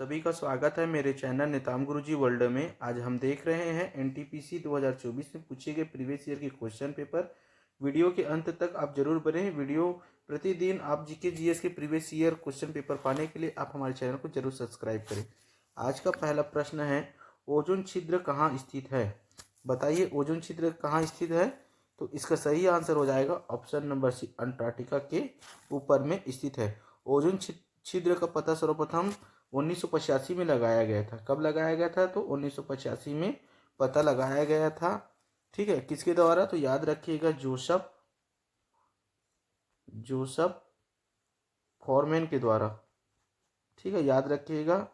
सभी का स्वागत है मेरे चैनल निताम गुरुजी वर्ल्ड में। आज हम देख रहे हैं एनटीपीसी 2024 में पूछे गए प्रीवियस ईयर के क्वेश्चन पेपर। वीडियो के अंत तक आप जरूर बने। वीडियो प्रतिदिन आप जीके जीएस के प्रीवियस ईयर क्वेश्चन पेपर पाने के लिए आप हमारे चैनल को जरूर सब्सक्राइब करें। आज का पहला प्रश्न है, ओजोन छिद्र कहाँ स्थित है? बताइए ओजोन छिद्र कहाँ स्थित है? तो इसका सही आंसर हो जाएगा ऑप्शन नंबर सी, अंटार्कटिका के ऊपर में स्थित है। ओजोन छिद्र का पता सर्वप्रथम 1985 में लगाया गया था। कब लगाया गया था? तो 1985 में पता लगाया गया था। ठीक है, किसके द्वारा? तो याद रखिएगा, जोसेफ फॉरमैन के द्वारा। ठीक है, याद रखिएगा।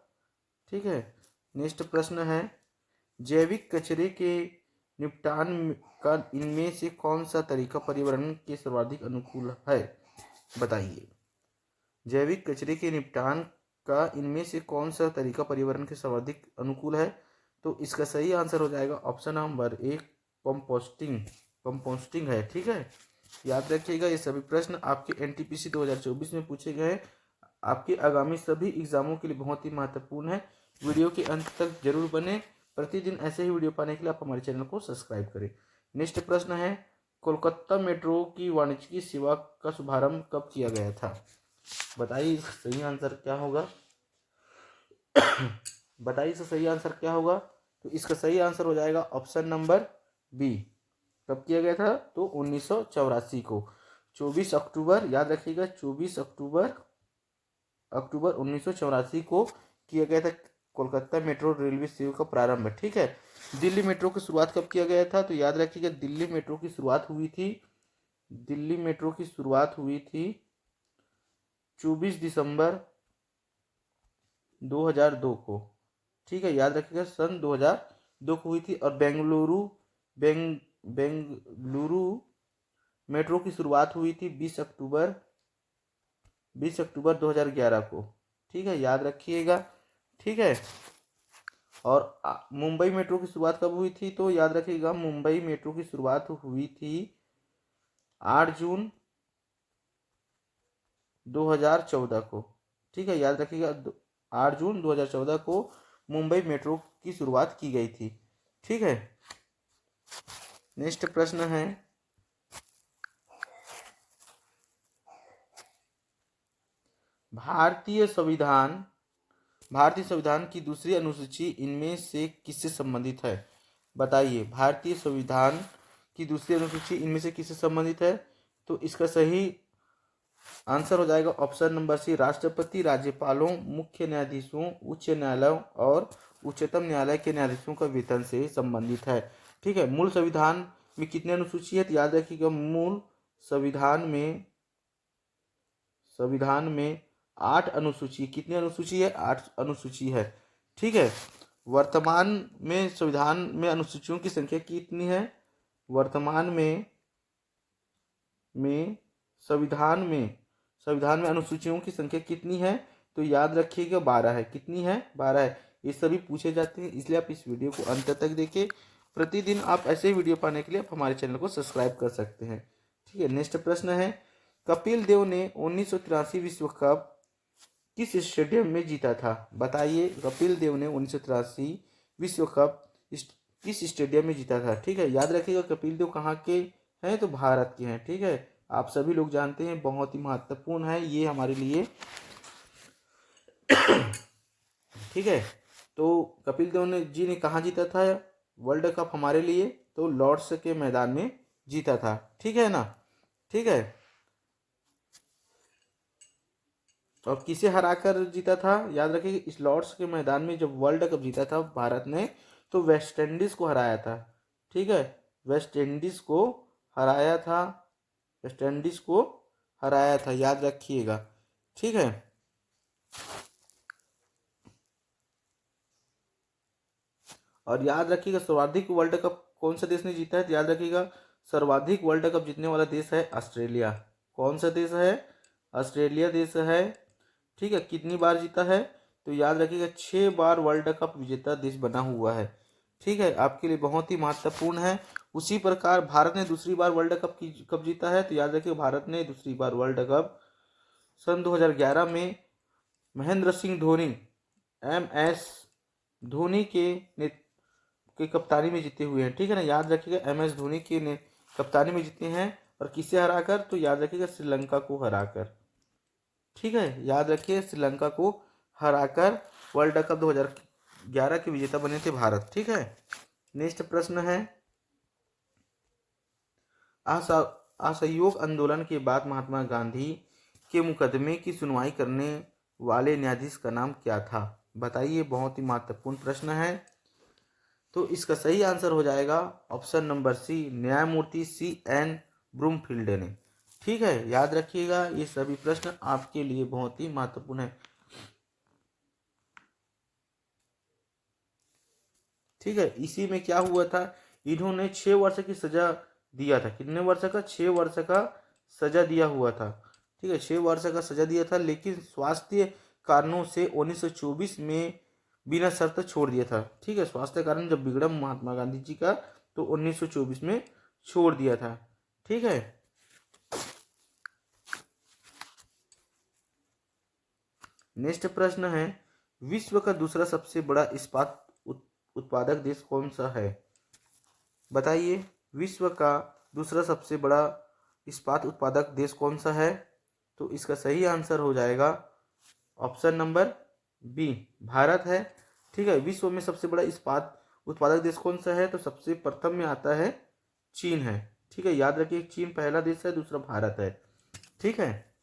ठीक है, नेक्स्ट प्रश्न है, जैविक कचरे के निपटान का इनमें से कौन सा तरीका पर्यावरण के सर्वाधिक अनुकूल है? बताइए, जैविक कचरे के निपटान का इनमें से कौन सा तरीका पर्यावरण के सर्वाधिक अनुकूल है? तो इसका सही आंसर हो जाएगा ऑप्शन नंबर एक, कंपोस्टिंग है। ठीक है, याद रखिएगा, ये सभी प्रश्न आपके एनटीपीसी 2024 में पूछे गए हैं। आपके आगामी सभी एग्जामों के लिए बहुत ही महत्वपूर्ण है। वीडियो के अंत तक जरूर बने। प्रतिदिन ऐसे ही वीडियो पाने के लिए आप हमारे चैनल को सब्सक्राइब करें। नेक्स्ट प्रश्न है, कोलकाता मेट्रो की वाणिज्यिक सेवा का शुभारंभ कब किया गया था? बताइए इसका सही आंसर क्या होगा? बताइए इसका सही आंसर क्या होगा? तो इसका सही आंसर हो जाएगा ऑप्शन नंबर बी। कब किया गया था? तो 1984 को, 24 अक्टूबर, याद रखिएगा, 24 अक्टूबर 1984 को किया गया था कोलकाता मेट्रो रेलवे सेवा का प्रारंभ। ठीक है, दिल्ली मेट्रो की शुरुआत कब किया गया था? तो याद रखिएगा, दिल्ली मेट्रो की शुरुआत हुई थी 24 दिसंबर 2002 को। ठीक है, याद रखिएगा, सन 2002 को हुई थी। और बेंगलुरु मेट्रो की शुरुआत हुई थी 20 अक्टूबर 2011 को। ठीक है, याद रखिएगा। ठीक है, और मुंबई मेट्रो की शुरुआत कब हुई थी? तो याद रखिएगा, मुंबई मेट्रो की शुरुआत हुई थी 8 जून 2014 को। ठीक है, याद रखिएगा, 8 जून 2014 को मुंबई मेट्रो की शुरुआत की गई थी। ठीक है, नेक्स्ट प्रश्न है, भारतीय संविधान की दूसरी अनुसूची इनमें से किससे संबंधित है? बताइए, भारतीय संविधान की दूसरी अनुसूची इनमें से किससे संबंधित है? तो इसका सही आंसर हो जाएगा ऑप्शन नंबर सी, राष्ट्रपति, राज्यपालों, मुख्य न्यायाधीशों, उच्च न्यायालयों और उच्चतम न्यायालय के न्यायाधीशों का वेतन से संबंधित है। ठीक है, मूल संविधान में कितने अनुसूची है? तो याद रखिएगा, मूल संविधान में 8 अनुसूची। कितनी अनुसूची है? 8 अनुसूची है। ठीक है, वर्तमान में संविधान में अनुसूचियों की संख्या कितनी है? वर्तमान में संविधान में अनुसूचियों की संख्या कितनी है? तो याद रखिएगा, 12 है। कितनी है? 12 है। ये सभी पूछे जाते हैं, इसलिए आप इस वीडियो को अंत तक देखें। प्रतिदिन आप ऐसे वीडियो पाने के लिए आप हमारे चैनल को सब्सक्राइब कर सकते हैं। ठीक है, नेक्स्ट प्रश्न है, कपिल देव ने 1983 विश्व कप किस स्टेडियम में जीता था? बताइए, कपिल देव ने 1983 विश्व कप किस स्टेडियम में जीता था? ठीक है, याद रखिएगा, कपिल देव कहाँ के हैं? तो भारत के हैं। ठीक है, आप सभी लोग जानते हैं, बहुत ही महत्वपूर्ण है ये हमारे लिए। ठीक है, तो कपिल देव जी ने कहाँ जीता था वर्ल्ड कप हमारे लिए? तो लॉर्ड्स के मैदान में जीता था। ठीक है ना? ठीक है, और किसे हराकर जीता था? याद रखिए, इस लॉर्ड्स के मैदान में जब वर्ल्ड कप जीता था भारत ने, तो वेस्ट इंडीज को हराया था। ठीक है, वेस्ट इंडीज को हराया था, याद रखिएगा। ठीक है, और याद रखिएगा, सर्वाधिक वर्ल्ड कप कौन सा देश ने जीता है? तो याद रखिएगा, सर्वाधिक वर्ल्ड कप जीतने वाला देश है ऑस्ट्रेलिया। कौन सा देश है? ऑस्ट्रेलिया देश है। ठीक है, कितनी बार जीता है? तो याद रखिएगा, 6 बार वर्ल्ड कप विजेता देश बना हुआ है। ठीक है, आपके लिए बहुत ही महत्वपूर्ण है। उसी प्रकार भारत ने दूसरी बार वर्ल्ड कप कब जीता है? तो याद रखिए, भारत ने दूसरी बार वर्ल्ड कप सन 2011 में महेंद्र सिंह धोनी MS धोनी के कप्तानी में जीते हुए हैं, ठीक है ना। याद रखिएगा MS धोनी के ने कप्तानी में जीते हैं, और किसे हराकर, तो याद रखिएगा श्रीलंका को हराकर, ठीक है। याद रखिए श्रीलंका को हराकर वर्ल्ड कप 2011 के विजेता बने थे भारत, ठीक है। नेक्स्ट प्रश्न है, असहयोग आंदोलन के बाद महात्मा गांधी के मुकदमे की सुनवाई करने वाले न्यायाधीश का नाम क्या था? बताइए, बहुत ही महत्वपूर्ण प्रश्न है। तो इसका सही आंसर हो जाएगा ऑप्शन नंबर सी, न्यायमूर्ति CN ब्रूमफील्ड ने, ठीक है। याद रखिएगा, ये सभी प्रश्न आपके लिए बहुत ही महत्वपूर्ण है, ठीक है। इसी में क्या हुआ था, इन्होंने 6 वर्ष की सजा दिया था। कितने वर्ष का? 6 वर्ष का सजा दिया हुआ था, ठीक है। 6 वर्ष का सजा दिया था, लेकिन स्वास्थ्य कारणों से 1924 में बिना शर्त छोड़ दिया था, ठीक है। स्वास्थ्य कारण जब बिगड़ा महात्मा गांधी जी का, तो 1924 में छोड़ दिया था, ठीक है। नेक्स्ट प्रश्न है, विश्व का दूसरा सबसे बड़ा इस्पात उत्पादक देश कौन सा है? बताइए, विश्व का दूसरा सबसे बड़ा इस्पात उत्पादक देश कौन सा है? तो इसका सही आंसर हो जाएगा ऑप्शन नंबर बी, भारत है, ठीक है। विश्व में सबसे बड़ा इस्पात उत्पादक देश कौन सा है? तो सबसे प्रथम में आता है चीन है, ठीक है। याद रखिए, चीन पहला देश है, दूसरा भारत है, ठीक है।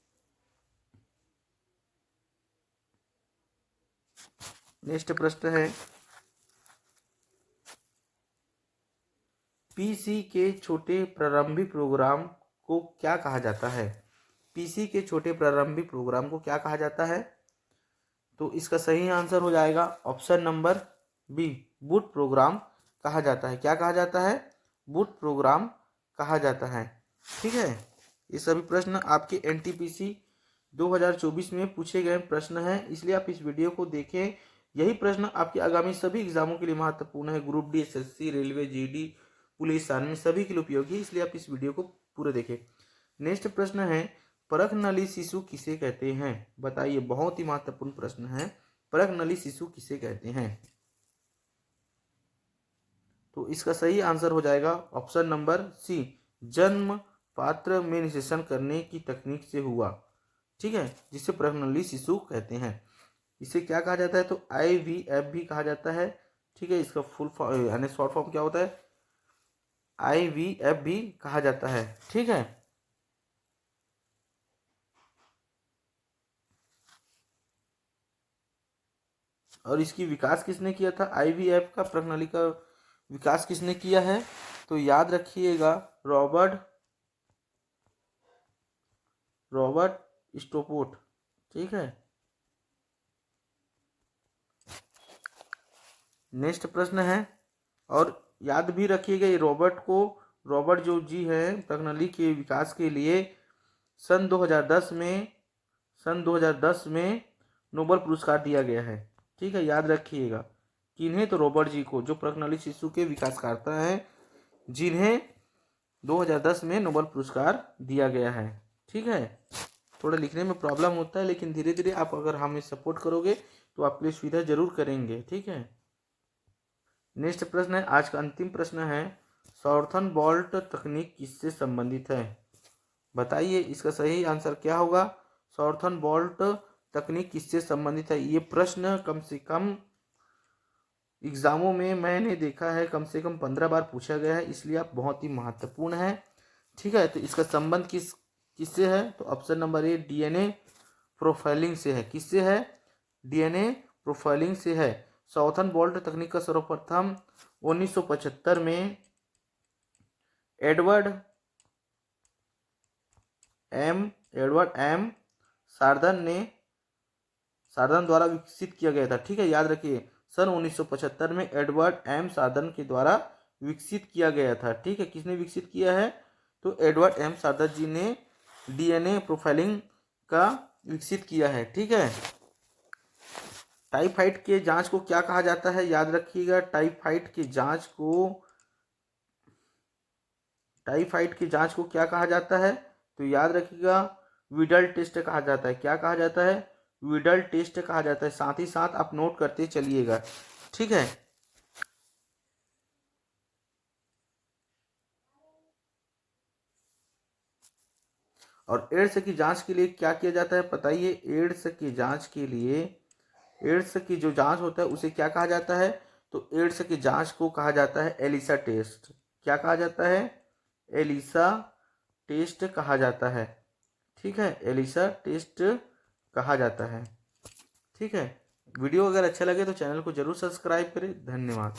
नेक्स्ट प्रश्न है, पीसी के छोटे प्रारंभिक प्रोग्राम को क्या कहा जाता है? पीसी के छोटे प्रारंभिक प्रोग्राम को क्या कहा जाता है? तो इसका सही आंसर हो जाएगा option number B, boot program कहा जाता है। क्या कहा जाता है? बूट प्रोग्राम कहा जाता है, ठीक है। ये सभी प्रश्न आपके NTPC 2024 में पूछे गए प्रश्न हैं, इसलिए आप इस वीडियो को देखें। यही प्रश्न आपके आगामी सभी एग्जामों के लिए महत्वपूर्ण है। Group D, SSC, railway, GD, police, army सभी के लिए उपयोगी है, इसलिए आप इस वीडियो को पूरे देखें। नेक्स्ट प्रश्न है, परख नली शिशु किसे कहते हैं? बताइए, बहुत ही महत्वपूर्ण प्रश्न है। परख नली शिशु किसे कहते हैं? तो इसका सही आंसर हो जाएगा ऑप्शन नंबर सी, जन्म पात्र में निषेचन करने की तकनीक से हुआ, ठीक है, जिसे परख नली शिशु कहते हैं। इसे क्या कहा जाता है? तो IVF भी कहा जाता है, ठीक है। इसका फुल फॉर्म यानी शॉर्ट फॉर्म क्या होता है? IVF भी कहा जाता है, ठीक है। और इसकी विकास किसने किया था? IVF का प्रणाली का विकास किसने किया है? तो याद रखिएगा, रॉबर्ट स्टोपोट, ठीक है। नेक्स्ट प्रश्न है, और याद भी रखिएगा, ये रॉबर्ट जो जी है, प्रणाली के विकास के लिए सन 2010 में नोबेल पुरस्कार दिया गया है, ठीक है। याद रखिएगा, किन्हें? तो रॉबर्ट जी को, जो प्रणाली शिशु के विकासकर्ता हैं, जिन्हें 2010 में नोबेल पुरस्कार दिया गया है, ठीक है। थोड़ा लिखने में प्रॉब्लम होता है, लेकिन धीरे धीरे आप अगर हमें सपोर्ट करोगे तो आपके लिए सुविधा जरूर करेंगे, ठीक है। नेक्स्ट प्रश्न है, आज का अंतिम प्रश्न है, सॉर्थन बोल्ट तकनीक किससे संबंधित है? बताइए, इसका सही आंसर क्या होगा? सॉर्थन बोल्ट तकनीक किससे संबंधित है? ये प्रश्न कम से कम एग्जामों में मैंने देखा है कम से कम 15 बार पूछा गया है, इसलिए आप बहुत ही महत्वपूर्ण है, ठीक है। तो इसका संबंध किससे है? तो option number A, DNA profiling से है। किससे है? DNA प्रोफाइलिंग से है। सॉर्थन बोल्ट तकनीक का सर्वप्रथम 1975 में एडवर्ड एम सार्दन द्वारा विकसित किया गया था, ठीक है। याद रखिए, सन 1975 में एडवर्ड M सार्दन के द्वारा विकसित किया गया था, ठीक है। किसने विकसित किया है? तो एडवर्ड M सार्दन जी ने DNA प्रोफाइलिंग का विकसित किया है, ठीक है। टाइफाइड के जांच को क्या कहा जाता है? याद रखिएगा, टाइफाइड की जांच को क्या कहा जाता है? तो याद रखिएगा, विडल टेस्ट कहा जाता है। क्या कहा जाता है? विडल टेस्ट कहा जाता है। साथ ही साथ आप नोट करते चलिएगा, ठीक है। और एड्स की जांच के लिए क्या किया जाता है बताइए? एड्स की जांच के लिए, एड्स की जो जांच होता है उसे क्या कहा जाता है? तो एड्स की जांच को कहा जाता है एलिसा टेस्ट। क्या कहा जाता है? एलिसा टेस्ट कहा जाता है, ठीक है। एलिसा टेस्ट कहा जाता है, ठीक है। वीडियो अगर अच्छा लगे तो चैनल को जरूर सब्सक्राइब करें। धन्यवाद।